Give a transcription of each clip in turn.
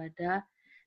ibadah.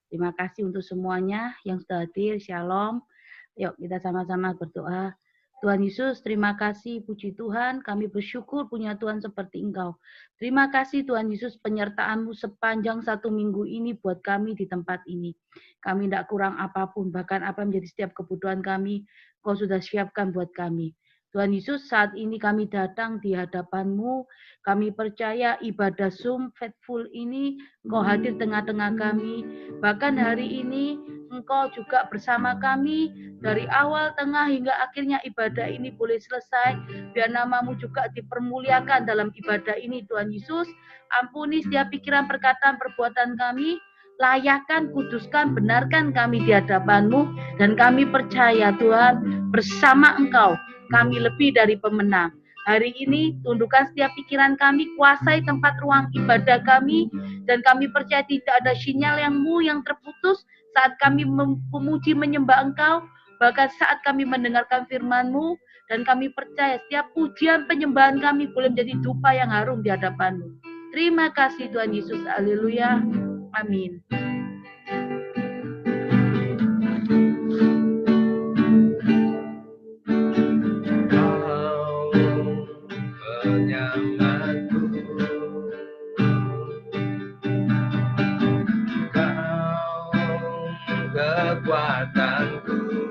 Terima kasih untuk semuanya yang sudah hadir. Shalom. Yuk kita sama-sama berdoa. Tuhan Yesus, terima kasih, puji Tuhan, kami bersyukur punya Tuhan seperti Engkau. Terima kasih Tuhan Yesus, penyertaan-Mu sepanjang 1 minggu ini buat kami di tempat ini. Kami tidak kurang apapun, bahkan apa menjadi setiap kebutuhan kami, Kau sudah siapkan buat kami. Tuhan Yesus, saat ini kami datang di hadapan-Mu, kami percaya ibadah Zoom Faithful ini, Kau hadir tengah-tengah kami. Bahkan hari ini, Engkau juga bersama kami, dari awal, tengah, hingga akhirnya ibadah ini boleh selesai. Biar nama-Mu juga dipermuliakan dalam ibadah ini, Tuhan Yesus. Ampuni setiap pikiran, perkataan, perbuatan kami. Layakan, kuduskan, benarkan kami di hadapan-Mu. Dan kami percaya, Tuhan, bersama Engkau, kami lebih dari pemenang. Hari ini, tundukkan setiap pikiran kami, kuasai tempat ruang ibadah kami, dan kami percaya tidak ada sinyal yang terputus saat kami memuji menyembah Engkau, bahkan saat kami mendengarkan firman-Mu, dan kami percaya setiap pujian penyembahan kami boleh menjadi dupa yang harum di hadapan-Mu. Terima kasih Tuhan Yesus. Haleluya. Amin. Kekuatanku,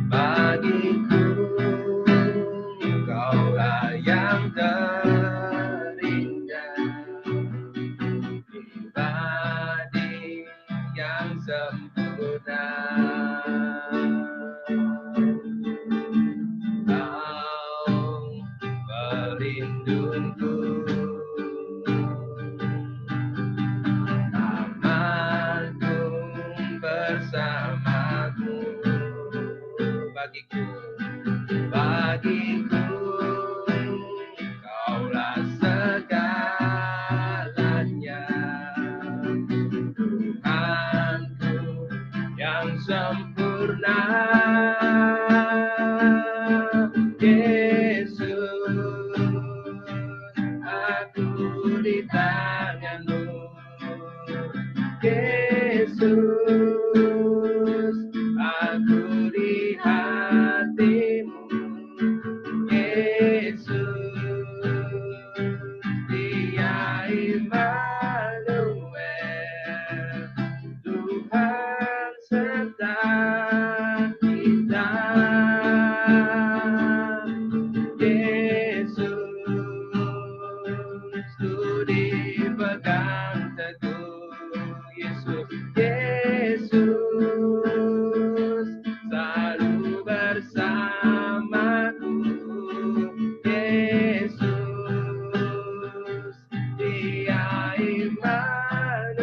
bagiku Kaulah yang terindah, pribadi yang sempurna. Kau pelindungku, bersamaku, bagiku Kaulah segalanya, Tuhanku yang sempurna. Yesus, aku di tangan-Mu. Yesus, aku di hati-Mu. Yesus, Dia Immanuel, Tuhan serta kita. Yesus, ku dipegang teguh. Yesus, selalu bersamaku. Yesus, Dia Immanuel,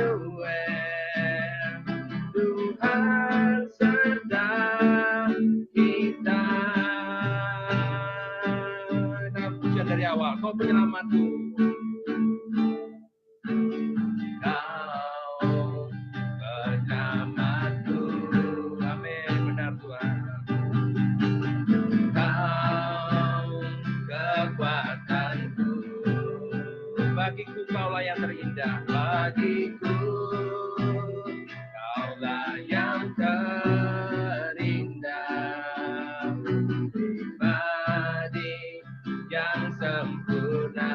Tuhan serta kita. Nah, pujian dari awal, Kau penyelamatku. Bagiku Kaulah yang terindah, bagiku Kaulah yang terindah, pribadi yang sempurna.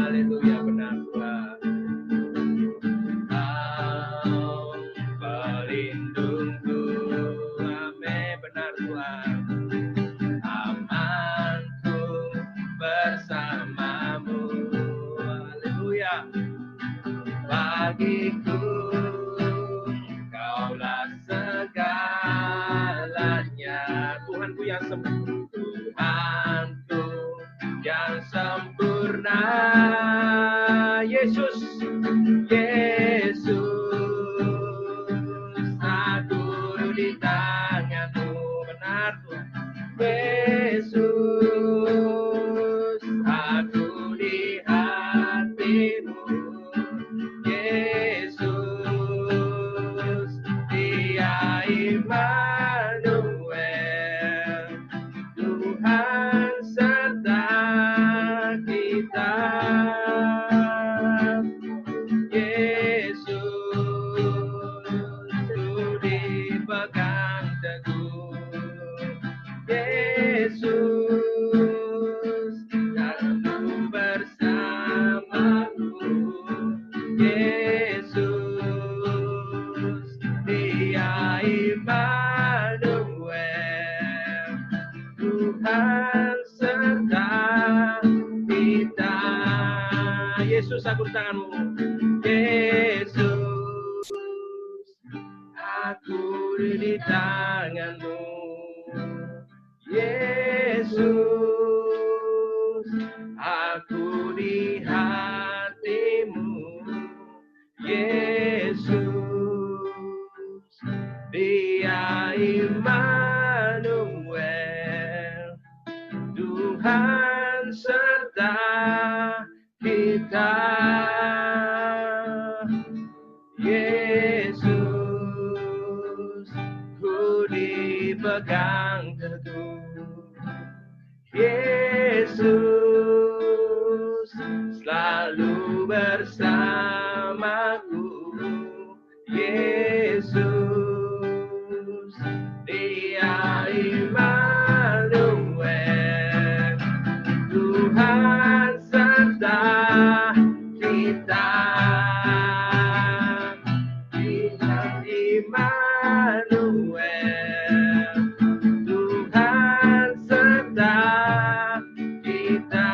Haleluya, benar Tuhan. Kau pelindungku, amin, benar Tuhan. Amanku bersama-Mu. Bagiku Kaulah segalanya, Tuhanku yang sempurna, Tuhanku yang sempurna. Yesus, Yesus, aku di tangan-Mu. Benar Tuhan. Yesus, aku di hati-Mu. Yesus, Dia Immanuel, Tuhan serta kita. Tuhan serta kita. Yesus, aku di tanganmu. Yesus, aku di tanganmu. Yesus, aku di hatimu. Yesus, Dia Immanuel, Tuhan serta kita. Yesus, ku dipegang teguh. Yesus, selalu bersamaku. Yesus, Dia Immanuel, Tuhan serta kita. Dia Immanuel, Tuhan serta kita.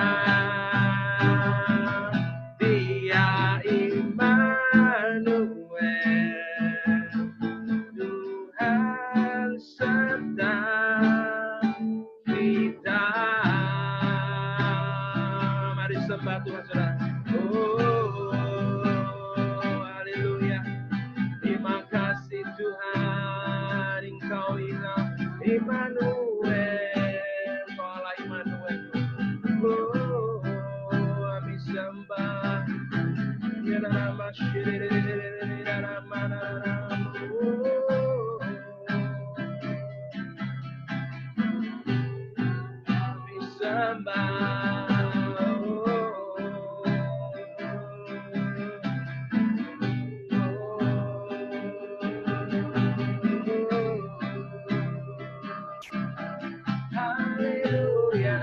Dia Immanuel, Tuhan serta kita. Mari sembah Tuhan, saudara. Oh, haleluya. Terima kasih Tuhan, Engkau Immanuel, Engkau Allah Immanuel. Oh, kami sembah. Kami sembah. Haleluya.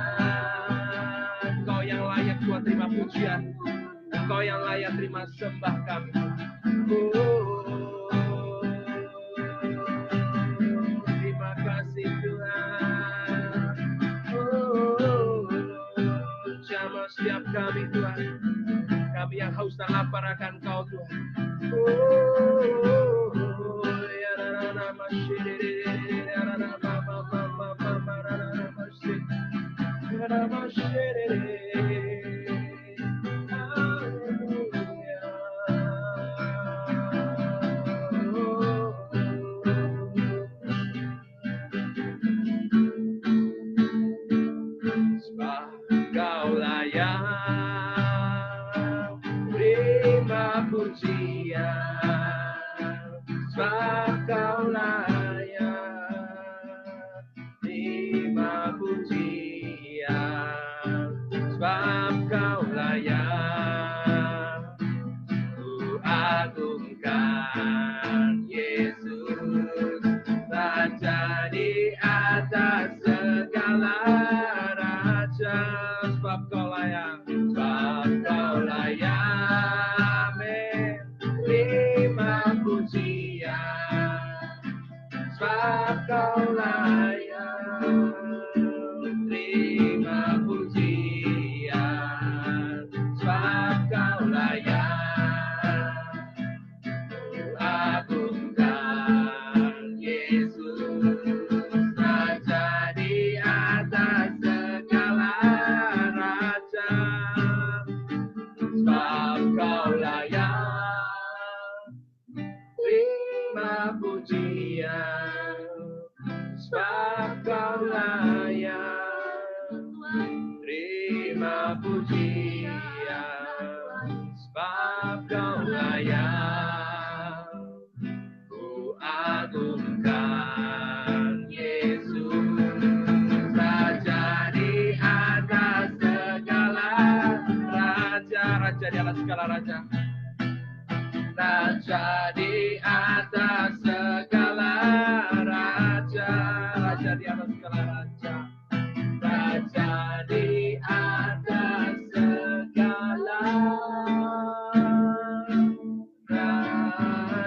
Engkau yang layak Tuhan terima pujian. Engkau yang layak terima sembah kami. Terima kasih Tuhan. Jamah setiap kami Tuhan. Kami yang haus dan lapar akan Kau Tuhan. Kau layak terima pujian, sebab Kau layak terima pujian, sebab Kau layak ku agungkan Yesus, Raja di atas segala raja. Sebab Kau layak, sebab Kau layak menerima pujian, sebab Kau layak terima pujian, sebab Kau layak ku agungkan Yesus, Raja di atas segala raja. Sebab Kau layak terima pujian, sebab Kau layak terima pujian, sebab Kau layak ku agungkan Yesus, Raja di atas segala raja. Raja di atas segala raja. Raja di atas segala raja. Raja di atas segala raja. Raja di atas segala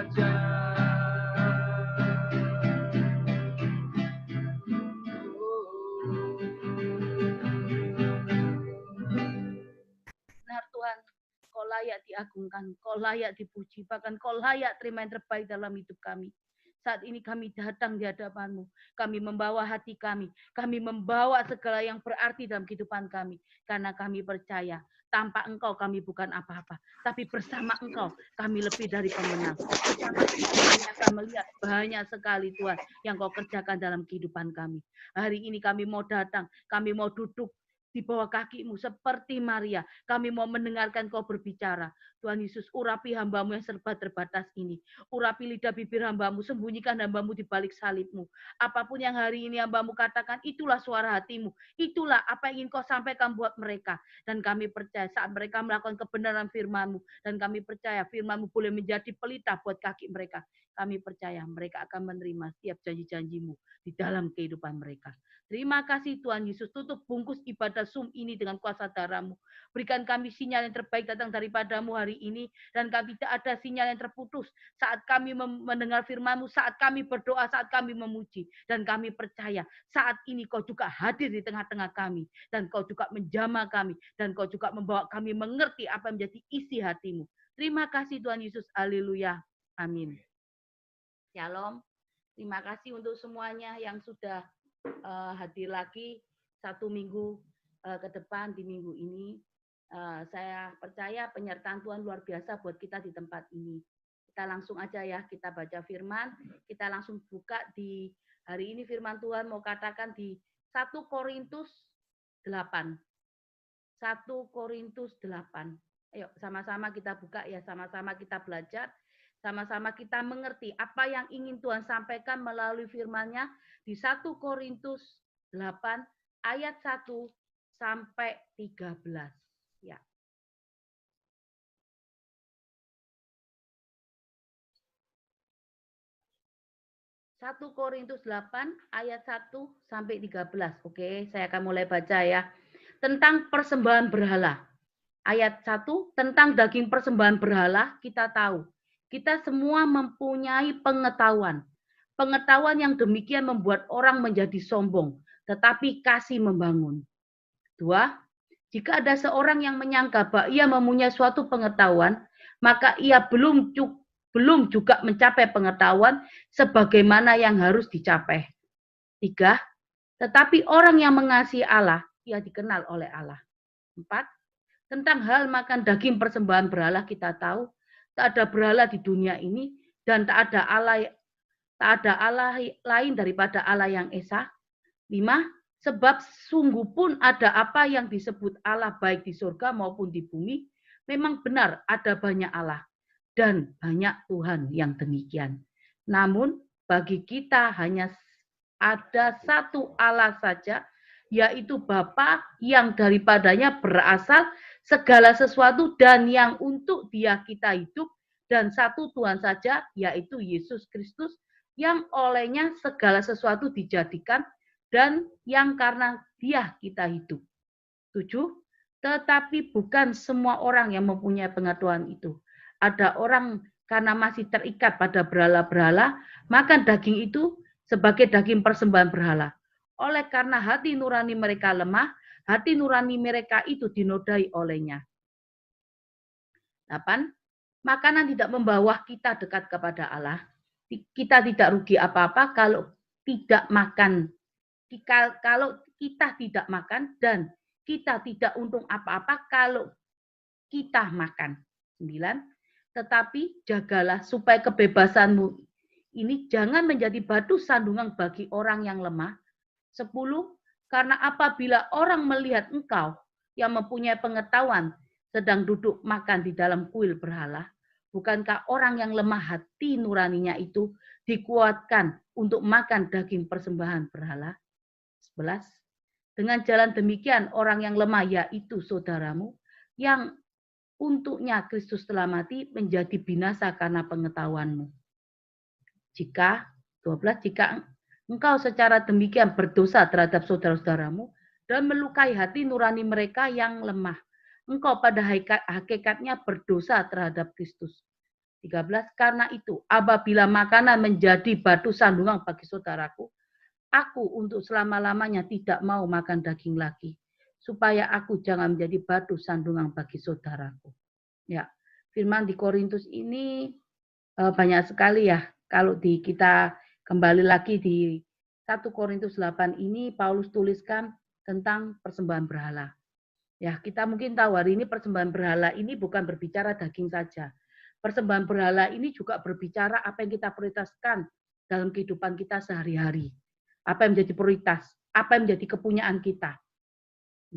raja. layak diagungkan, Kau layak dipuji, bahkan Kau layak terima yang terbaik dalam hidup kami. Saat ini kami datang di hadapan-Mu. Kami membawa hati kami membawa segala yang berarti dalam kehidupan kami. Karena kami percaya, tanpa Engkau kami bukan apa-apa. Tapi bersama Engkau kami lebih dari pemenang. Bersama Engkau kami akan melihat banyak sekali Tuhan yang Kau kerjakan dalam kehidupan kami. Hari ini kami mau datang, kami mau duduk di bawah kaki-Mu seperti Maria. Kami mau mendengarkan Kau berbicara. Tuhan Yesus, urapi hamba-Mu yang serba terbatas ini. Urapi lidah bibir hamba-Mu, sembunyikan hamba-Mu di balik salib-Mu. Apapun yang hari ini hamba-Mu katakan, itulah suara hati-Mu. Itulah apa yang ingin Kau sampaikan buat mereka. Dan kami percaya saat mereka melakukan kebenaran firman-Mu, dan kami percaya firman-Mu boleh menjadi pelita buat kaki mereka. Kami percaya mereka akan menerima setiap janji-janji-Mu di dalam kehidupan mereka. Terima kasih Tuhan Yesus, tutup bungkus ibadah Zoom ini dengan kuasa darah-Mu. Berikan kami sinyal yang terbaik datang daripada-Mu hari ini, dan kami tidak ada sinyal yang terputus saat kami mendengar firman-Mu, saat kami berdoa, saat kami memuji. Dan kami percaya saat ini Kau juga hadir di tengah-tengah kami, dan Kau juga menjamah kami, dan Kau juga membawa kami mengerti apa yang menjadi isi hati-Mu. Terima kasih Tuhan Yesus, haleluya, amin. Shalom, terima kasih untuk semuanya yang sudah hadir lagi 1 minggu ke depan di minggu ini. Saya percaya penyertaan Tuhan luar biasa buat kita di tempat ini. Kita langsung aja ya, kita baca firman, kita langsung buka di hari ini firman Tuhan mau katakan di 1 Korintus 8. 1 Korintus 8. Ayo sama-sama kita buka ya, sama-sama kita belajar. Sama-sama kita mengerti apa yang ingin Tuhan sampaikan melalui firman-Nya di 1 Korintus 8 ayat 1 sampai 13. Ya. Satu Korintus 8 ayat 1 sampai 13. Oke, saya akan mulai baca ya. Tentang persembahan berhala. Ayat 1 tentang daging persembahan berhala kita tahu. Kita semua mempunyai pengetahuan. Pengetahuan yang demikian membuat orang menjadi sombong, tetapi kasih membangun. 2. Jika ada seorang yang menyangka bahwa ia mempunyai suatu pengetahuan, maka ia belum juga mencapai pengetahuan sebagaimana yang harus dicapai. 3. Tetapi orang yang mengasihi Allah, ia dikenal oleh Allah. 4. Tentang hal makan daging persembahan berhala kita tahu, tak ada berhala di dunia ini dan tak ada Allah lain daripada Allah yang Esa. 5. Sebab sungguh pun ada apa yang disebut Allah baik di surga maupun di bumi, memang benar ada banyak Allah dan banyak Tuhan yang demikian. Namun bagi kita hanya ada satu Allah saja, yaitu Bapa yang daripadanya berasal segala sesuatu dan yang untuk Dia kita hidup, dan satu Tuhan saja, yaitu Yesus Kristus, yang olehnya segala sesuatu dijadikan dan yang karena Dia kita hidup. 7. Tetapi bukan semua orang yang mempunyai pengetahuan itu. Ada orang karena masih terikat pada berhala-berhala, makan daging itu sebagai daging persembahan berhala. Oleh karena hati nurani mereka lemah, hati nurani mereka itu dinodai olehnya. 8. Makanan tidak membawa kita dekat kepada Allah. Kita tidak rugi apa-apa kalau tidak makan. Kalau kita tidak makan, dan kita tidak untung apa-apa kalau kita makan. 9. Tetapi jagalah supaya kebebasanmu ini jangan menjadi batu sandungan bagi orang yang lemah. 10. Karena apabila orang melihat engkau yang mempunyai pengetahuan sedang duduk makan di dalam kuil berhala, bukankah orang yang lemah hati nuraninya itu dikuatkan untuk makan daging persembahan berhala? 11. Dengan jalan demikian orang yang lemah, yaitu saudaramu, yang untuknya Kristus telah mati, menjadi binasa karena pengetahuanmu. Jika 12. Jika engkau secara demikian berdosa terhadap saudara-saudaramu dan melukai hati nurani mereka yang lemah, engkau pada hakikatnya berdosa terhadap Kristus. 13. Karena itu, apabila makanan menjadi batu sandungan bagi saudaraku, aku untuk selama-lamanya tidak mau makan daging lagi, supaya aku jangan menjadi batu sandungan bagi saudaraku. Ya, firman di Korintus ini banyak sekali ya. Kalau kita kembali lagi di 1 Korintus 8 ini, Paulus tuliskan tentang persembahan berhala. Ya, kita mungkin tahu hari ini persembahan berhala ini bukan berbicara daging saja. Persembahan berhala ini juga berbicara apa yang kita prioritaskan dalam kehidupan kita sehari-hari. Apa yang menjadi prioritas, apa yang menjadi kepunyaan kita.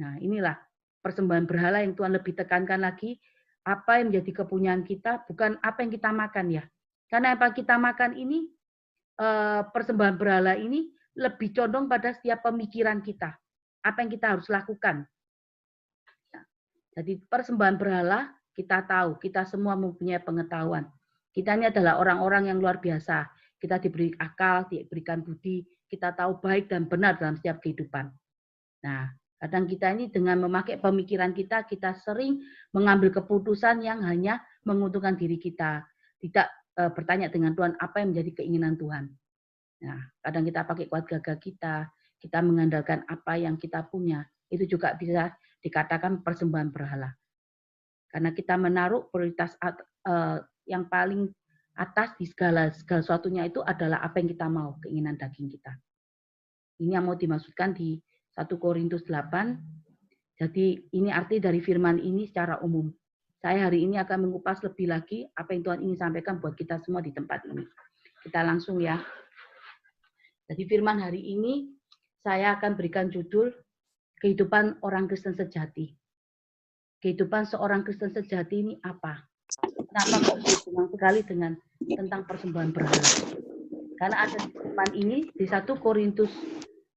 Nah, inilah persembahan berhala yang Tuhan lebih tekankan lagi, apa yang menjadi kepunyaan kita, bukan apa yang kita makan ya. Karena apa kita makan ini, persembahan berhala ini lebih condong pada setiap pemikiran kita. Apa yang kita harus lakukan. Jadi persembahan berhala, kita tahu, kita semua mempunyai pengetahuan. Kita ini adalah orang-orang yang luar biasa. Kita diberi akal, diberikan budi, kita tahu baik dan benar dalam setiap kehidupan. Nah, kadang kita ini dengan memakai pemikiran kita, kita sering mengambil keputusan yang hanya menguntungkan diri kita. Tidak bertanya dengan Tuhan apa yang menjadi keinginan Tuhan. Nah, kadang kita pakai kuat gagah kita mengandalkan apa yang kita punya. Itu juga bisa dikatakan persembahan berhala. Karena kita menaruh prioritas yang paling atas di segala sesuatunya itu adalah apa yang kita mau, keinginan daging kita. Ini yang mau dimaksudkan di 1 Korintus 8. Jadi ini arti dari firman ini secara umum. Saya hari ini akan mengupas lebih lagi apa yang Tuhan ingin sampaikan buat kita semua di tempat ini. Kita langsung ya. Jadi firman hari ini saya akan berikan judul kehidupan orang Kristen sejati. Kehidupan seorang Kristen sejati ini apa? Kenapa kok berhubungan sekali dengan tentang persembahan berhala? Karena ada firman ini di 1 Korintus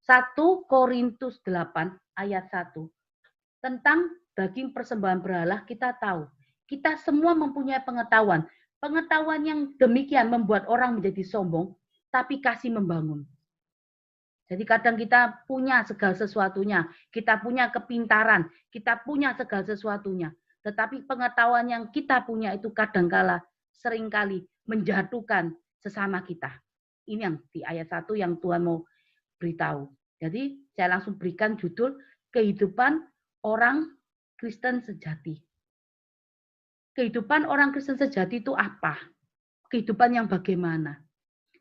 8 ayat 1. Tentang daging persembahan berhala kita tahu. Kita semua mempunyai pengetahuan. Pengetahuan yang demikian membuat orang menjadi sombong, tapi kasih membangun. Jadi kadang kita punya segala sesuatunya, kita punya kepintaran, kita punya segala sesuatunya. Tetapi pengetahuan yang kita punya itu kadangkala seringkali menjatuhkan sesama kita. Ini yang di ayat 1 yang Tuhan mau beritahu. Jadi saya langsung berikan judul kehidupan orang Kristen sejati. Kehidupan orang Kristen sejati itu apa? Kehidupan yang bagaimana?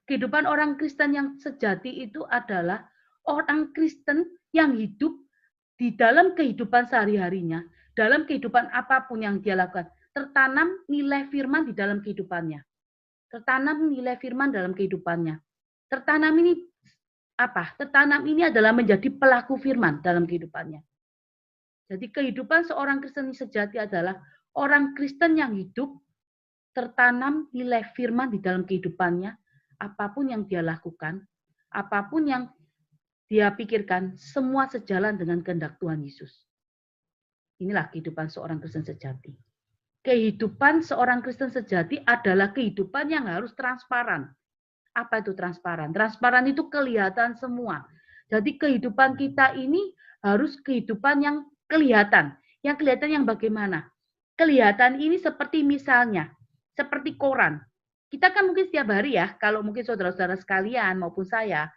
Kehidupan orang Kristen yang sejati itu adalah orang Kristen yang hidup di dalam kehidupan sehari-harinya, dalam kehidupan apapun yang dia lakukan, tertanam nilai firman di dalam kehidupannya. Tertanam nilai firman dalam kehidupannya. Tertanam ini apa? Tertanam ini adalah menjadi pelaku firman dalam kehidupannya. Jadi kehidupan seorang Kristen sejati adalah orang Kristen yang hidup tertanam nilai firman di dalam kehidupannya. Apapun yang dia lakukan, apapun yang dia pikirkan, semua sejalan dengan kehendak Tuhan Yesus. Inilah kehidupan seorang Kristen sejati. Kehidupan seorang Kristen sejati adalah kehidupan yang harus transparan. Apa itu transparan? Transparan itu kelihatan semua. Jadi kehidupan kita ini harus kehidupan yang kelihatan. Yang kelihatan yang bagaimana? Kelihatan ini seperti misalnya, seperti koran. Kita kan mungkin setiap hari ya, kalau mungkin saudara-saudara sekalian maupun saya,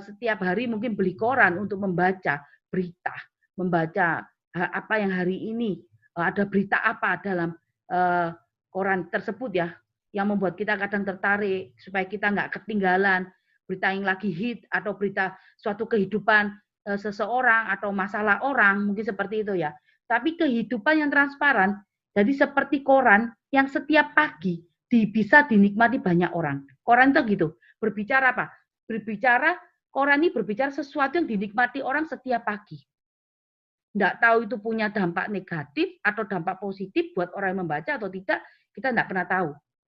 setiap hari mungkin beli koran untuk membaca berita, membaca apa yang hari ini, ada berita apa dalam koran tersebut ya, yang membuat kita kadang tertarik, supaya kita nggak ketinggalan berita yang lagi hit, atau berita suatu kehidupan seseorang, atau masalah orang, mungkin seperti itu ya. Tapi kehidupan yang transparan, jadi seperti koran yang setiap pagi bisa dinikmati banyak orang. Koran itu gitu. Berbicara apa? Koran ini berbicara sesuatu yang dinikmati orang setiap pagi. Tidak tahu itu punya dampak negatif atau dampak positif buat orang yang membaca atau tidak, kita tidak pernah tahu.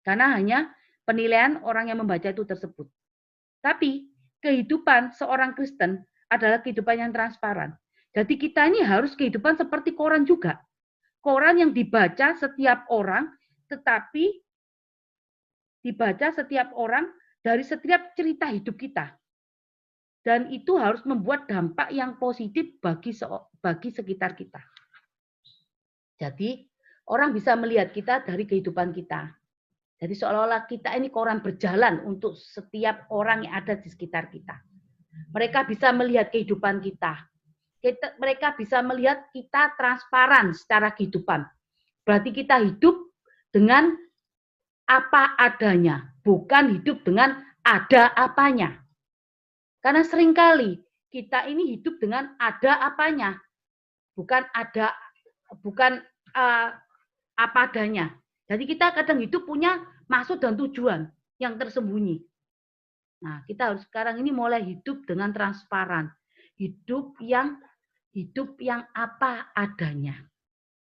Karena hanya penilaian orang yang membaca itu tersebut. Tapi kehidupan seorang Kristen adalah kehidupan yang transparan. Jadi kita ini harus kehidupan seperti koran juga. Koran yang dibaca setiap orang, tetapi dibaca setiap orang dari setiap cerita hidup kita. Dan itu harus membuat dampak yang positif bagi sekitar kita. Jadi orang bisa melihat kita dari kehidupan kita. Jadi seolah-olah kita ini koran berjalan untuk setiap orang yang ada di sekitar kita. Mereka bisa melihat kehidupan kita. Mereka bisa melihat kita transparan secara kehidupan. Berarti kita hidup dengan apa adanya, bukan hidup dengan ada apanya. Karena seringkali kita ini hidup dengan ada apanya, bukan apa adanya. Jadi kita kadang hidup punya maksud dan tujuan yang tersembunyi. Nah, kita harus sekarang ini mulai hidup dengan transparan. Hidup yang apa adanya.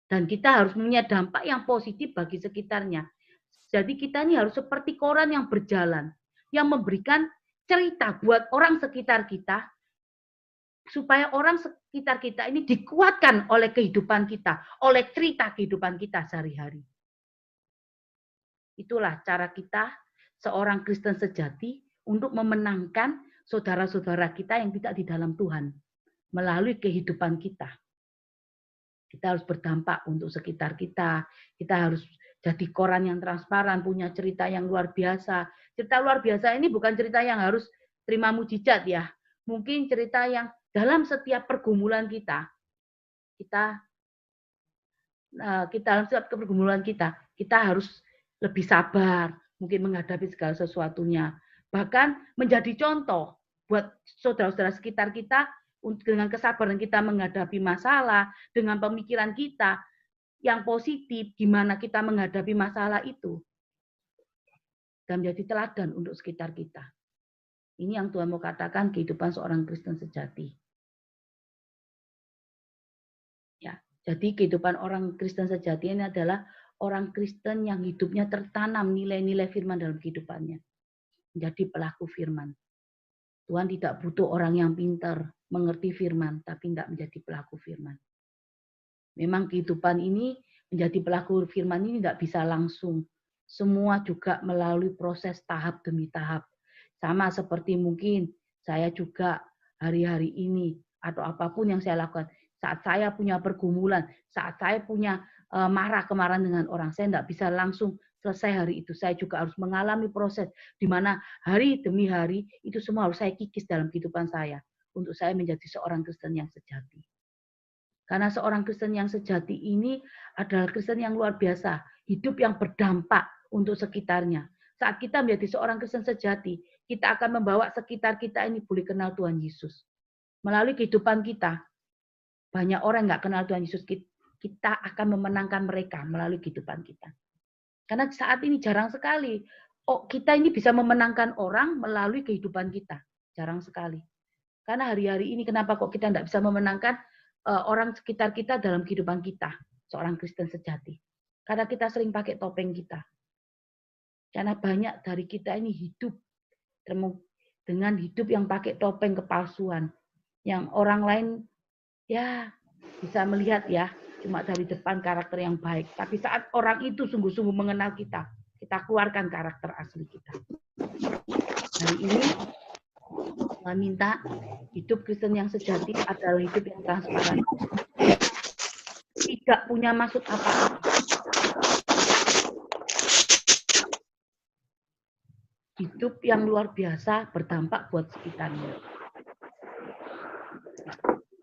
Dan kita harus punya dampak yang positif bagi sekitarnya. Jadi kita ini harus seperti koran yang berjalan, yang memberikan cerita buat orang sekitar kita, supaya orang sekitar kita ini dikuatkan oleh kehidupan kita, oleh cerita kehidupan kita sehari-hari. Itulah cara kita, seorang Kristen sejati, untuk memenangkan saudara-saudara kita yang tidak di dalam Tuhan, melalui kehidupan kita. Kita harus berdampak untuk sekitar kita, kita harus jadi koran yang transparan, punya cerita yang luar biasa. Cerita luar biasa ini bukan cerita yang harus terima mujizat ya, mungkin cerita yang dalam setiap pergumulan kita dalam setiap pergumulan kita harus lebih sabar, mungkin menghadapi segala sesuatunya. Bahkan menjadi contoh buat saudara-saudara sekitar kita dengan kesabaran kita menghadapi masalah, dengan pemikiran kita yang positif, gimana kita menghadapi masalah itu. Dan menjadi teladan untuk sekitar kita. Ini yang Tuhan mau katakan kehidupan seorang Kristen sejati. Ya, jadi kehidupan orang Kristen sejati ini adalah orang Kristen yang hidupnya tertanam nilai-nilai firman dalam kehidupannya. Menjadi pelaku firman. Tuhan tidak butuh orang yang pintar, mengerti firman, tapi tidak menjadi pelaku firman. Memang kehidupan ini, menjadi pelaku firman ini tidak bisa langsung. Semua juga melalui proses tahap demi tahap. Sama seperti mungkin saya juga hari-hari ini, atau apapun yang saya lakukan, saat saya punya pergumulan, saat saya punya kemarahan dengan orang, saya tidak bisa langsung selesai hari itu. Saya juga harus mengalami proses di mana hari demi hari itu semua harus saya kikis dalam kehidupan saya untuk saya menjadi seorang Kristen yang sejati. Karena seorang Kristen yang sejati ini adalah Kristen yang luar biasa, hidup yang berdampak untuk sekitarnya. Saat kita menjadi seorang Kristen sejati, kita akan membawa sekitar kita ini boleh kenal Tuhan Yesus. Melalui kehidupan kita, banyak orang nggak kenal Tuhan Yesus, kita akan memenangkan mereka melalui kehidupan kita. Karena saat ini jarang sekali, kita ini bisa memenangkan orang melalui kehidupan kita. Jarang sekali. Karena hari-hari ini kenapa kok kita tidak bisa memenangkan orang sekitar kita dalam kehidupan kita, seorang Kristen sejati. Karena kita sering pakai topeng kita. Karena banyak dari kita ini hidup dengan hidup yang pakai topeng kepalsuan. Yang orang lain ya bisa melihat ya, cuma dari depan karakter yang baik. Tapi saat orang itu sungguh-sungguh mengenal kita, kita keluarkan karakter asli kita. Hari ini, saya minta hidup Kristen yang sejati adalah hidup yang transparan. Tidak punya maksud apa-apa. Hidup yang luar biasa berdampak buat sekitarnya.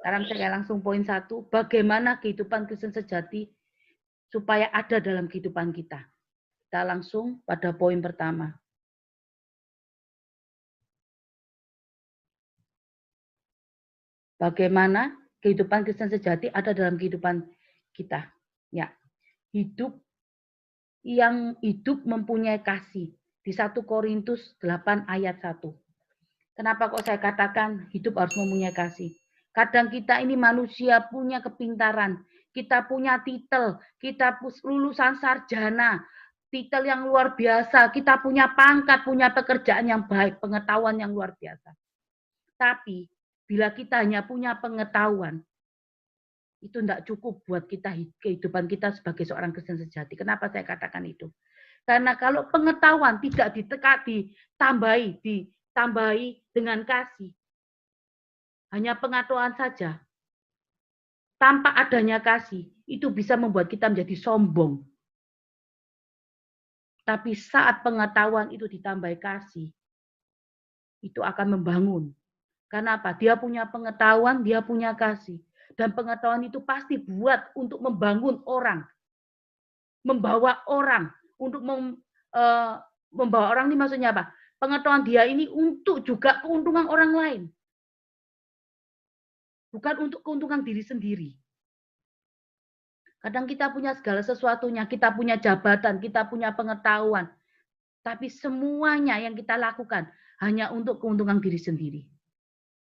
Sekarang saya langsung poin 1, bagaimana kehidupan Kristen sejati supaya ada dalam kehidupan kita. Kita langsung pada poin pertama. Bagaimana kehidupan Kristen sejati ada dalam kehidupan kita. Ya, hidup mempunyai kasih. Di 1 Korintus 8 ayat 1. Kenapa kok saya katakan hidup harus mempunyai kasih? Kadang kita ini manusia punya kepintaran, kita punya titel, kita lulusan sarjana, titel yang luar biasa, kita punya pangkat, punya pekerjaan yang baik, pengetahuan yang luar biasa. Tapi bila kita hanya punya pengetahuan, itu tidak cukup buat kita kehidupan kita sebagai seorang Kristen sejati. Kenapa saya katakan itu? Karena kalau pengetahuan tidak ditambahi dengan kasih, hanya pengetahuan saja, tanpa adanya kasih, itu bisa membuat kita menjadi sombong. Tapi saat pengetahuan itu ditambah kasih, itu akan membangun. Kenapa? Dia punya pengetahuan, dia punya kasih. Dan pengetahuan itu pasti buat untuk membangun orang. membawa orang, untuk membawa orang ini maksudnya apa? Pengetahuan dia ini untuk juga keuntungan orang lain. Bukan untuk keuntungan diri sendiri. Kadang kita punya segala sesuatunya, kita punya jabatan, kita punya pengetahuan. Tapi semuanya yang kita lakukan hanya untuk keuntungan diri sendiri.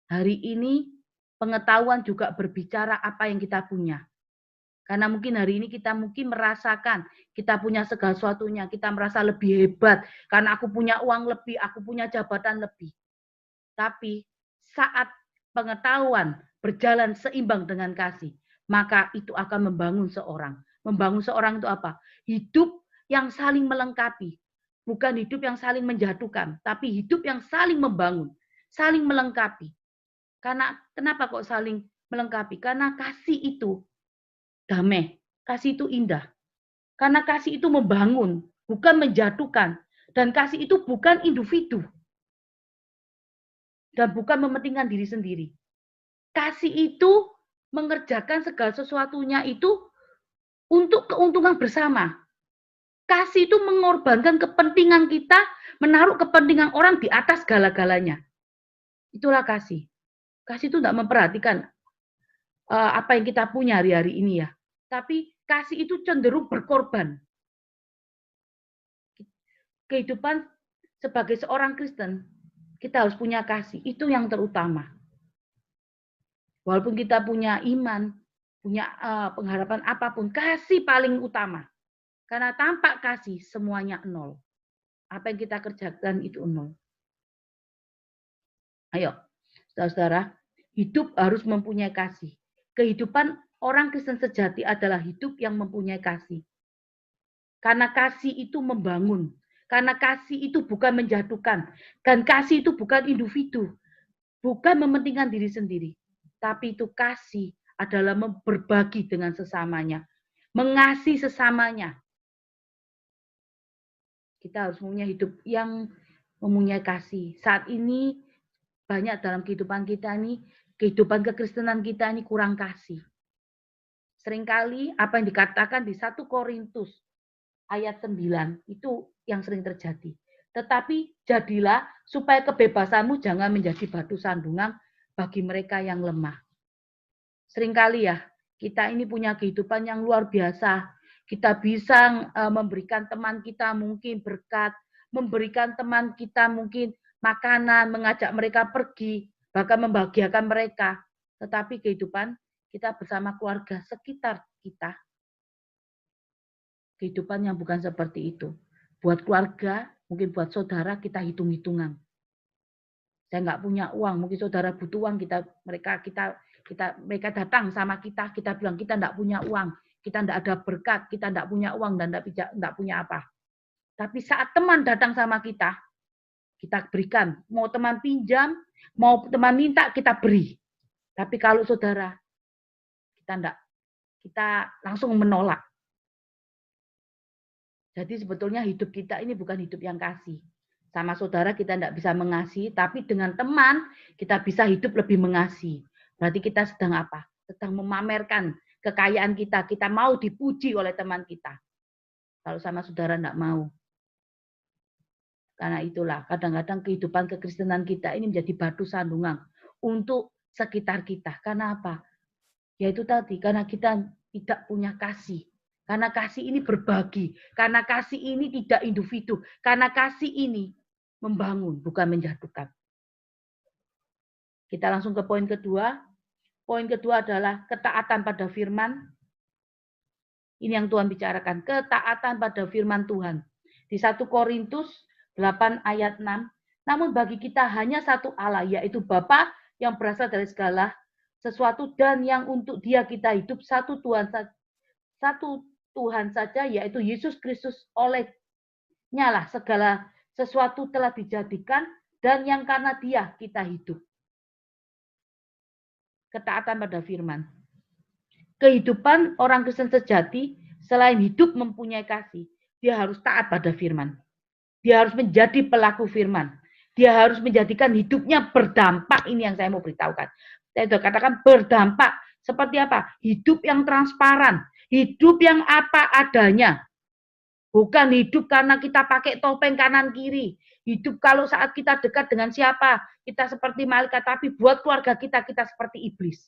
Hari ini pengetahuan juga berbicara apa yang kita punya. Karena mungkin hari ini kita mungkin merasakan kita punya segala sesuatunya, kita merasa lebih hebat karena aku punya uang lebih, aku punya jabatan lebih. Tapi saat pengetahuan berjalan seimbang dengan kasih, maka itu akan membangun seorang. Membangun seorang itu apa? Hidup yang saling melengkapi. Bukan hidup yang saling menjatuhkan, tapi hidup yang saling membangun, saling melengkapi. Karena kenapa kok saling melengkapi? Karena kasih itu damai, kasih itu indah. Karena kasih itu membangun, bukan menjatuhkan. Dan kasih itu bukan individu. Dan bukan mementingkan diri sendiri. Kasih itu mengerjakan segala sesuatunya itu untuk keuntungan bersama. Kasih itu mengorbankan kepentingan kita, menaruh kepentingan orang di atas segala-galanya. Itulah kasih. Kasih itu tidak memperhatikan apa yang kita punya hari-hari ini ya. Tapi kasih itu cenderung berkorban. Kehidupan sebagai seorang Kristen, kita harus punya kasih. Itu yang terutama. Walaupun kita punya iman, punya pengharapan apapun, kasih paling utama. Karena tanpa kasih semuanya nol. Apa yang kita kerjakan itu nol. Ayo, saudara-saudara, hidup harus mempunyai kasih. Kehidupan orang Kristen sejati adalah hidup yang mempunyai kasih. Karena kasih itu membangun. Karena kasih itu bukan menjatuhkan. Dan kasih itu bukan individu. Bukan mementingkan diri sendiri. Tapi itu kasih adalah berbagi dengan sesamanya. Mengasihi sesamanya. Kita harus punya hidup yang mempunyai kasih. Saat ini banyak dalam kehidupan kita ini, kehidupan kekristenan kita ini kurang kasih. Seringkali apa yang dikatakan di 1 Korintus ayat 9 itu yang sering terjadi. Tetapi jadilah supaya kebebasanmu jangan menjadi batu sandungan bagi mereka yang lemah. Seringkali ya, kita ini punya kehidupan yang luar biasa. Kita bisa memberikan teman kita mungkin berkat, memberikan teman kita mungkin makanan, mengajak mereka pergi, bahkan membahagiakan mereka. Tetapi kehidupan kita bersama keluarga sekitar kita, kehidupan yang bukan seperti itu. Buat keluarga, mungkin buat saudara kita hitung-hitungan. Saya nggak punya uang, mungkin saudara butuh uang, mereka datang sama kita bilang kita nggak punya uang, kita nggak ada berkat, kita nggak punya uang dan nggak punya apa. Tapi saat teman datang sama kita berikan. Mau teman pinjam, mau teman minta, kita beri. Tapi kalau saudara, kita langsung menolak. Jadi sebetulnya hidup kita ini bukan hidup yang kasih. Sama saudara kita tidak bisa mengasihi, tapi dengan teman kita bisa hidup lebih mengasihi. Berarti kita sedang apa? Sedang memamerkan kekayaan kita. Kita mau dipuji oleh teman kita. Kalau sama saudara tidak mau. Karena itulah kadang-kadang kehidupan kekristenan kita ini menjadi batu sandungan untuk sekitar kita. Karena apa? Yaitu tadi, karena kita tidak punya kasih. Karena kasih ini berbagi. Karena kasih ini tidak individu. Karena kasih ini membangun, bukan menjatuhkan. Kita langsung ke poin kedua. Poin kedua adalah ketaatan pada firman. Ini yang Tuhan bicarakan. Ketaatan pada firman Tuhan. Di 1 Korintus 8 ayat 6. Namun bagi kita hanya satu Allah, yaitu Bapa yang berasal dari segala sesuatu dan yang untuk Dia kita hidup, satu Tuhan saja, yaitu Yesus Kristus. Olehnya lah segala sesuatu telah dijadikan dan yang karena Dia kita hidup. Ketaatan pada firman. Kehidupan orang Kristen sejati selain hidup mempunyai kasih, dia harus taat pada firman. Dia harus menjadi pelaku firman. Dia harus menjadikan hidupnya berdampak. Ini yang saya mau beritahukan. Saya sudah katakan berdampak. Seperti apa? Hidup yang transparan. Hidup yang apa adanya. Bukan hidup karena kita pakai topeng kanan kiri. Hidup kalau saat kita dekat dengan siapa, kita seperti malaikat, tapi buat keluarga kita seperti iblis.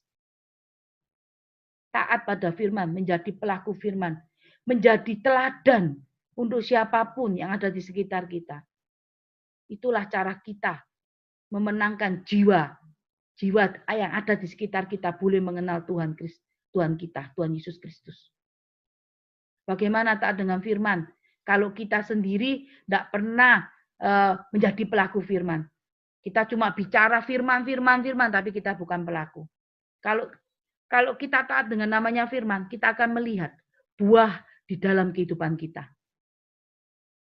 Taat pada firman, menjadi pelaku firman, menjadi teladan untuk siapapun yang ada di sekitar kita. Itulah cara kita memenangkan jiwa yang ada di sekitar kita boleh mengenal Tuhan kita, Tuhan Yesus Kristus. Bagaimana taat dengan firman? Kalau kita sendiri tidak pernah menjadi pelaku firman. Kita cuma bicara firman, tapi kita bukan pelaku. Kalau kita taat dengan namanya firman, kita akan melihat buah di dalam kehidupan kita.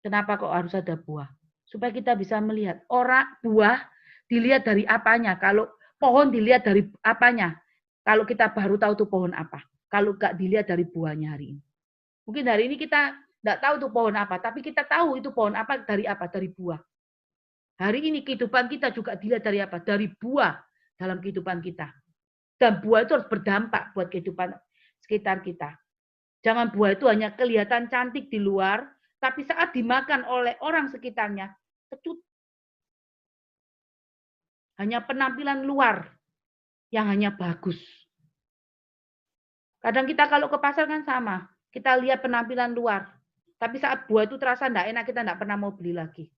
Kenapa kok harus ada buah? Supaya kita bisa melihat buah dilihat dari apanya. Kalau pohon dilihat dari apanya. Kalau kita baru tahu tuh pohon apa. Kalau nggak dilihat dari buahnya hari ini. Mungkin hari ini kita nggak tahu tuh pohon apa, tapi kita tahu itu pohon apa, dari buah. Hari ini kehidupan kita juga dilihat dari apa? Dari buah dalam kehidupan kita. Dan buah itu harus berdampak buat kehidupan sekitar kita. Jangan buah itu hanya kelihatan cantik di luar, tapi saat dimakan oleh orang sekitarnya, kecut. Hanya penampilan luar yang hanya bagus. Kadang kita kalau ke pasar kan sama. Kita lihat penampilan luar. Tapi saat buah itu terasa tidak enak, kita tidak pernah mau beli lagi.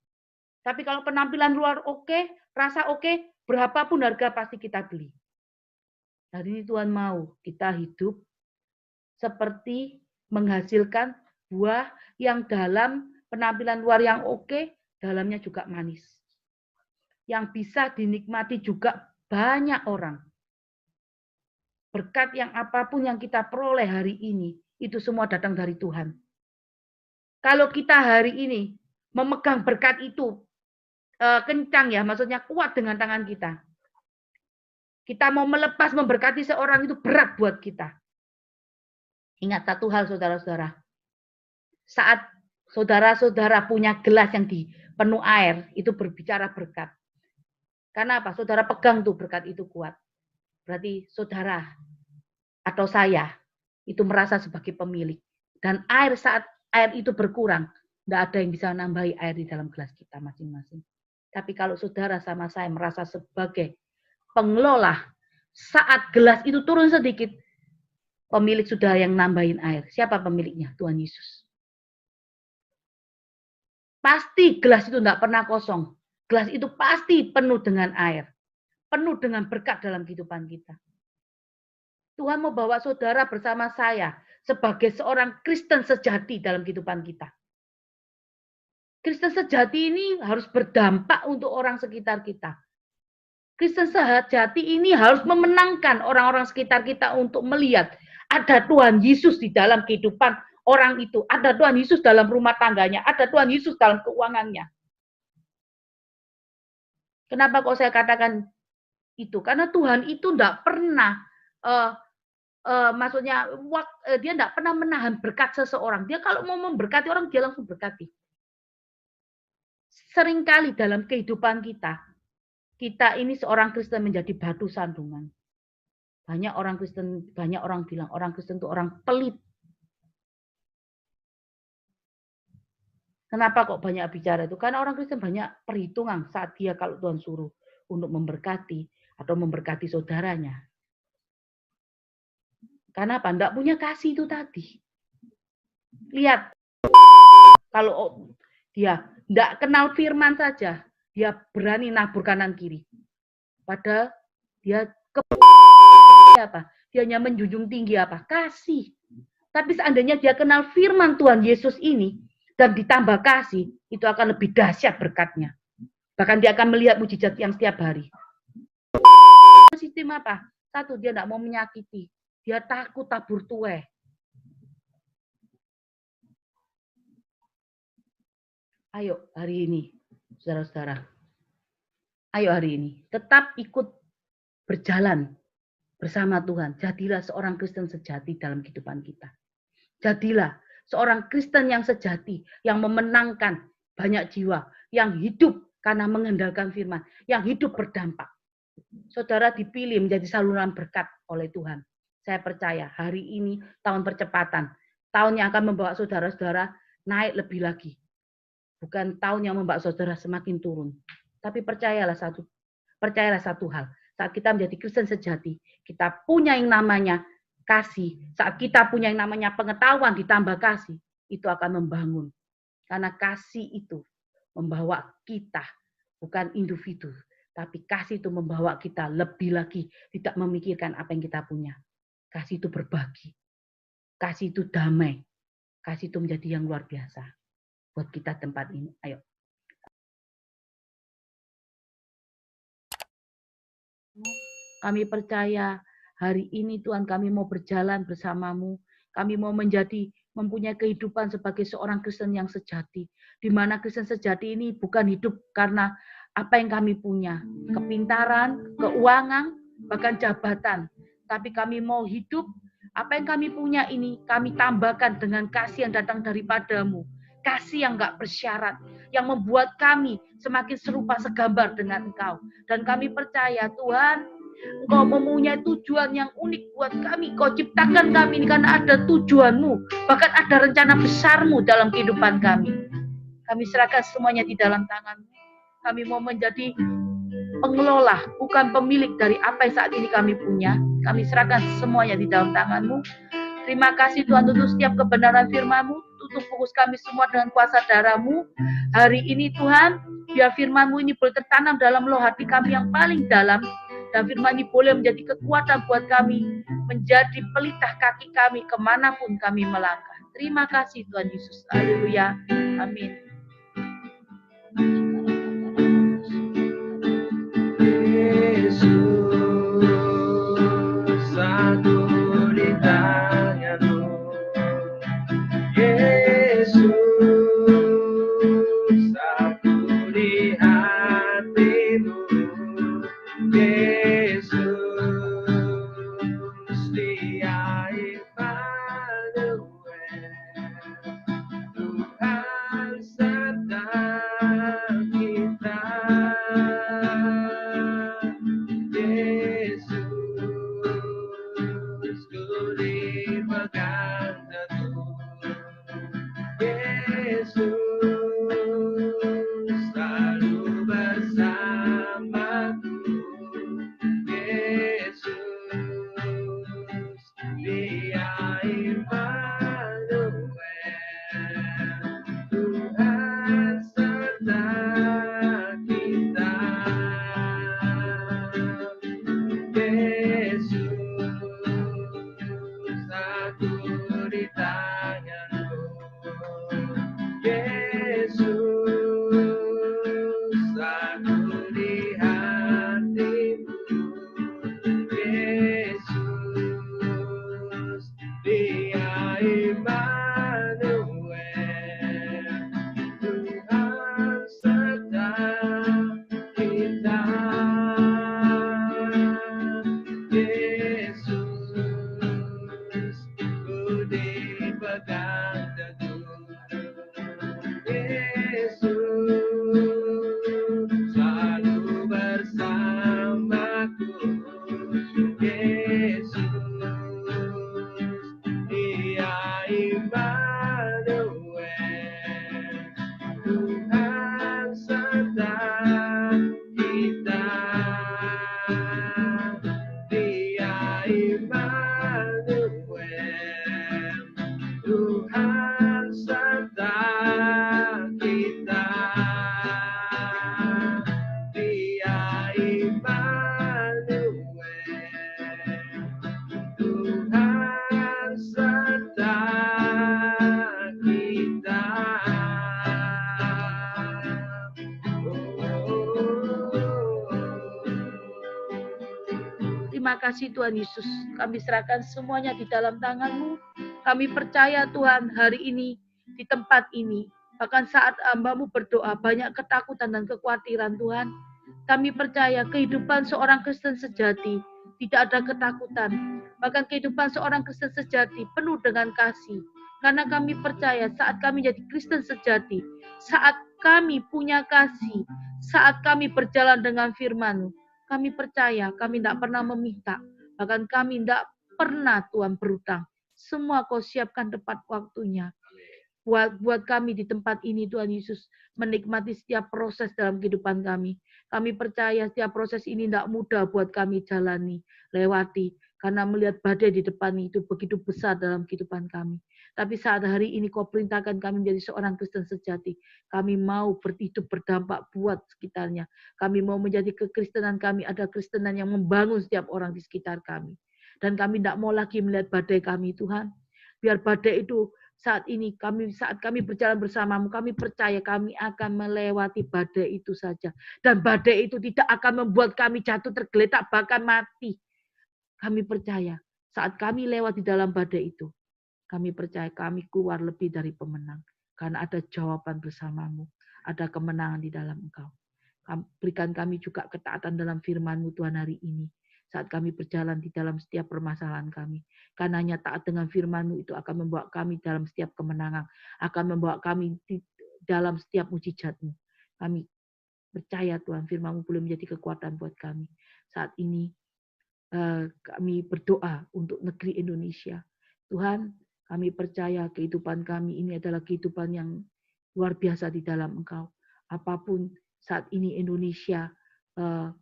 Tapi kalau penampilan luar oke, rasa oke, berapapun harga pasti kita beli. Hari ini Tuhan mau kita hidup seperti menghasilkan buah yang dalam penampilan luar yang oke, dalamnya juga manis. Yang bisa dinikmati juga banyak orang. Berkat yang apapun yang kita peroleh hari ini, itu semua datang dari Tuhan. Kalau kita hari ini memegang berkat itu, kencang ya, maksudnya kuat dengan tangan kita. Kita mau melepas memberkati seorang itu berat buat kita. Ingat satu hal saudara-saudara. Saat saudara-saudara punya gelas yang penuh air, itu berbicara berkat. Karena apa? Saudara pegang tuh berkat itu kuat. Berarti saudara atau saya itu merasa sebagai pemilik. Dan saat air itu berkurang, tidak ada yang bisa nambahi air di dalam gelas kita masing-masing. Tapi kalau saudara sama saya merasa sebagai pengelola, saat gelas itu turun sedikit, pemilik sudah yang nambahin air. Siapa pemiliknya? Tuhan Yesus. Pasti gelas itu tidak pernah kosong. Gelas itu pasti penuh dengan air. Penuh dengan berkat dalam kehidupan kita. Tuhan mau bawa saudara bersama saya sebagai seorang Kristen sejati dalam kehidupan kita. Kristen sejati ini harus berdampak untuk orang sekitar kita. Kristen sejati ini harus memenangkan orang-orang sekitar kita untuk melihat ada Tuhan Yesus di dalam kehidupan orang itu. Ada Tuhan Yesus dalam rumah tangganya. Ada Tuhan Yesus dalam keuangannya. Kenapa kok saya katakan itu? Karena Tuhan itu tidak pernah, maksudnya dia tidak pernah menahan berkat seseorang. Dia kalau mau memberkati orang, dia langsung berkati. Seringkali dalam kehidupan kita ini seorang Kristen menjadi batu sandungan. Banyak orang bilang orang Kristen itu orang pelit. Kenapa kok banyak bicara itu? Karena orang Kristen banyak perhitungan saat dia kalau Tuhan suruh untuk memberkati atau memberkati saudaranya. Karena apa? Tidak punya kasih itu tadi. Lihat, kalau dia tidak kenal firman saja, dia berani nabur kanan kiri. Padahal dia apa? Dia hanya menjunjung tinggi apa? Kasih. Tapi seandainya dia kenal firman Tuhan Yesus ini dan ditambah kasih, itu akan lebih dahsyat berkatnya. Bahkan dia akan melihat mujizat yang setiap hari. Sistem apa? Satu, dia tidak mau menyakiti. Dia takut tabur tuai. Ayo hari ini, saudara-saudara. Ayo hari ini, tetap ikut berjalan bersama Tuhan. Jadilah seorang Kristen sejati dalam kehidupan kita. Jadilah seorang Kristen yang sejati, yang memenangkan banyak jiwa, yang hidup karena mengandalkan firman, yang hidup berdampak. Saudara dipilih menjadi saluran berkat oleh Tuhan. Saya percaya hari ini tahun percepatan, tahun yang akan membawa saudara-saudara naik lebih lagi. Bukan tahun yang membuat saudara semakin turun. Tapi percayalah satu hal. Saat kita menjadi Kristen sejati, kita punya yang namanya kasih. Saat kita punya yang namanya pengetahuan ditambah kasih, itu akan membangun. Karena kasih itu membawa kita, bukan individu. Tapi kasih itu membawa kita lebih lagi, tidak memikirkan apa yang kita punya. Kasih itu berbagi. Kasih itu damai. Kasih itu menjadi yang luar biasa buat kita tempat ini. Ayo. Kami percaya hari ini Tuhan kami mau berjalan bersamamu. Kami mau mempunyai kehidupan sebagai seorang Kristen yang sejati. Di mana Kristen sejati ini bukan hidup karena apa yang kami punya. Kepintaran, keuangan, bahkan jabatan. Tapi kami mau hidup, apa yang kami punya ini kami tambahkan dengan kasih yang datang daripadamu. Kasih yang gak bersyarat. Yang membuat kami semakin serupa segambar dengan Engkau. Dan kami percaya Tuhan, Engkau mempunyai tujuan yang unik buat kami. Kau ciptakan kami ini karena ada tujuanmu. Bahkan ada rencana besarmu dalam kehidupan kami. Kami serahkan semuanya di dalam tangan-Mu. Kami mau menjadi pengelola, bukan pemilik dari apa yang saat ini kami punya. Kami serahkan semuanya di dalam tangan-Mu. Terima kasih Tuhan untuk setiap kebenaran firman-Mu. Tutup fokus kami semua dengan kuasa darah-Mu. Hari ini Tuhan, biar firman-Mu ini boleh tertanam dalam loh hati kami yang paling dalam. Dan firman ini boleh menjadi kekuatan buat kami, menjadi pelitah kaki kami kemanapun kami melangkah. Terima kasih Tuhan Yesus. Haleluya. Amin. Yesus, aku di tangan-Mu. Yesus, aku di hati-Mu. Yesus, Dia Immanuel, Tuhan serta kita. Yesus, ku dipegang teguh. Yesus, selalu bersamaku. Yesus, Dia Immanuel, Tuhan serta kita. Yesus, aku di tangan-Mu. Yesus, aku di hati-Mu. Yesus, Dia Immanuel, Tuhan serta kita. Yesus, ku dipegang teguh. Yesus, selalu bersamaku. Yesus, Dia Immanuel, Tuhan serta kita. Dia Immanuel, Tuhan serta kita. Dia Immanuel, Tuhan serta kita. Terima kasih Tuhan Yesus. Kami serahkan semuanya di dalam tangan-Mu. Kami percaya Tuhan hari ini di tempat ini. Bahkan saat hamba-Mu berdoa banyak ketakutan dan kekhawatiran Tuhan. Kami percaya kehidupan seorang Kristen sejati tidak ada ketakutan. Bahkan kehidupan seorang Kristen sejati penuh dengan kasih. Karena kami percaya saat kami jadi Kristen sejati, saat kami punya kasih, saat kami berjalan dengan firman-Mu, kami percaya kami tidak pernah meminta. Bahkan kami tidak pernah Tuhan berutang. Semua Kau siapkan tepat waktunya. Buat kami di tempat ini Tuhan Yesus menikmati setiap proses dalam kehidupan kami. Kami percaya setiap proses ini tidak mudah buat kami jalani, lewati. Karena melihat badai di depan itu begitu besar dalam kehidupan kami. Tapi saat hari ini kau perintahkan kami menjadi seorang Kristen sejati. Kami mau hidup berdampak buat sekitarnya. Kami mau menjadi kekristenan kami ada kristenan yang membangun setiap orang di sekitar kami. Dan kami tidak mau lagi melihat badai kami Tuhan. Biar badai itu saat kami berjalan bersamamu, kami percaya kami akan melewati badai itu saja. Dan badai itu tidak akan membuat kami jatuh tergeletak bahkan mati. Kami percaya saat kami lewat di dalam badai itu, kami percaya kami keluar lebih dari pemenang. Karena ada jawaban bersamamu, ada kemenangan di dalam Engkau. Berikan kami juga ketaatan dalam firman-Mu Tuhan hari ini. Saat kami berjalan di dalam setiap permasalahan kami. Karena hanya taat dengan firman-Mu itu akan membawa kami dalam setiap kemenangan. Akan membawa kami di dalam setiap mujizat-Mu. Kami percaya Tuhan firman-Mu boleh menjadi kekuatan buat kami. Saat ini kami berdoa untuk negeri Indonesia. Tuhan, kami percaya kehidupan kami ini adalah kehidupan yang luar biasa di dalam Engkau. Apapun saat ini Indonesia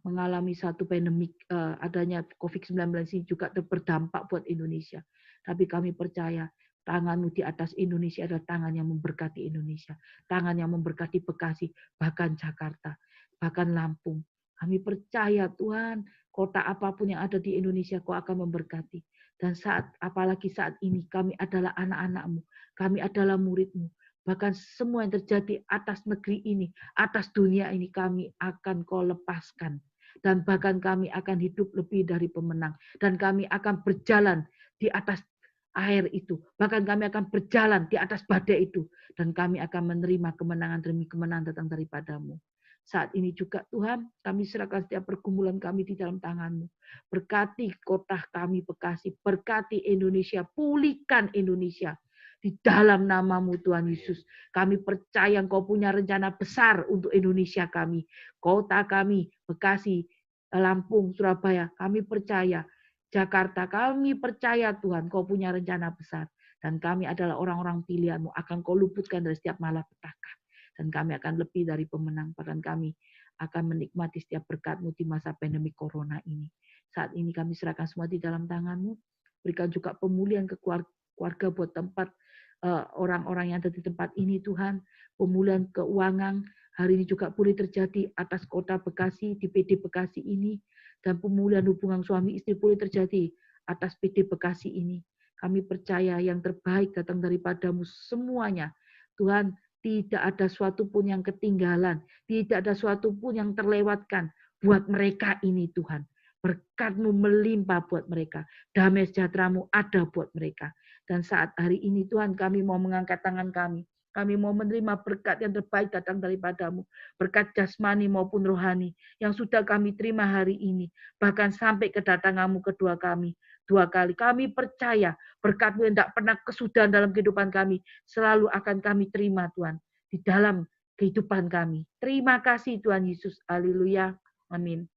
mengalami satu pandemik, adanya COVID-19 ini juga berdampak buat Indonesia. Tapi kami percaya tangan-Mu di atas Indonesia adalah tangan yang memberkati Indonesia. Tangan yang memberkati Bekasi, bahkan Jakarta, bahkan Lampung. Kami percaya Tuhan, kota apapun yang ada di Indonesia Kau akan memberkati. Dan apalagi saat ini kami adalah anak-anak-Mu, kami adalah murid-Mu. Bahkan semua yang terjadi atas negeri ini, atas dunia ini kami akan Kau lepaskan. Dan bahkan kami akan hidup lebih dari pemenang. Dan kami akan berjalan di atas air itu. Bahkan kami akan berjalan di atas badai itu. Dan kami akan menerima kemenangan demi kemenangan datang daripada-Mu. Saat ini juga Tuhan, kami serahkan setiap pergumulan kami di dalam tangan-Mu. Berkati kota kami Bekasi, berkati Indonesia, pulihkan Indonesia. Di dalam nama-Mu Tuhan Yesus, kami percaya Engkau punya rencana besar untuk Indonesia kami. Kota kami, Bekasi, Lampung, Surabaya, kami percaya. Jakarta, kami percaya Tuhan, Kau punya rencana besar. Dan kami adalah orang-orang pilihan-Mu, akan Kau luputkan dari setiap malapetaka. Dan kami akan lebih dari pemenang. Bahkan kami akan menikmati setiap berkat-Mu di masa pandemi corona ini. Saat ini kami serahkan semua di dalam tangan-Mu. Berikan juga pemulihan ke keluarga buat tempat orang-orang yang ada di tempat ini Tuhan. Pemulihan keuangan hari ini juga boleh terjadi atas kota Bekasi, di PD Bekasi ini. Dan pemulihan hubungan suami istri boleh terjadi atas PD Bekasi ini. Kami percaya yang terbaik datang daripada-Mu semuanya. Tuhan, tidak ada suatu pun yang ketinggalan. Tidak ada suatu pun yang terlewatkan buat mereka ini Tuhan. Berkat-Mu melimpah buat mereka. Damai sejahtera-Mu ada buat mereka. Dan saat hari ini Tuhan kami mau mengangkat tangan kami. Kami mau menerima berkat yang terbaik datang daripada-Mu. Berkat jasmani maupun rohani yang sudah kami terima hari ini. Bahkan sampai kedatangan-Mu kedua kami. 2 kali. Kami percaya berkat-Mu yang tidak pernah kesudahan dalam kehidupan kami. Selalu akan kami terima Tuhan. Di dalam kehidupan kami. Terima kasih Tuhan Yesus. Haleluya. Amin.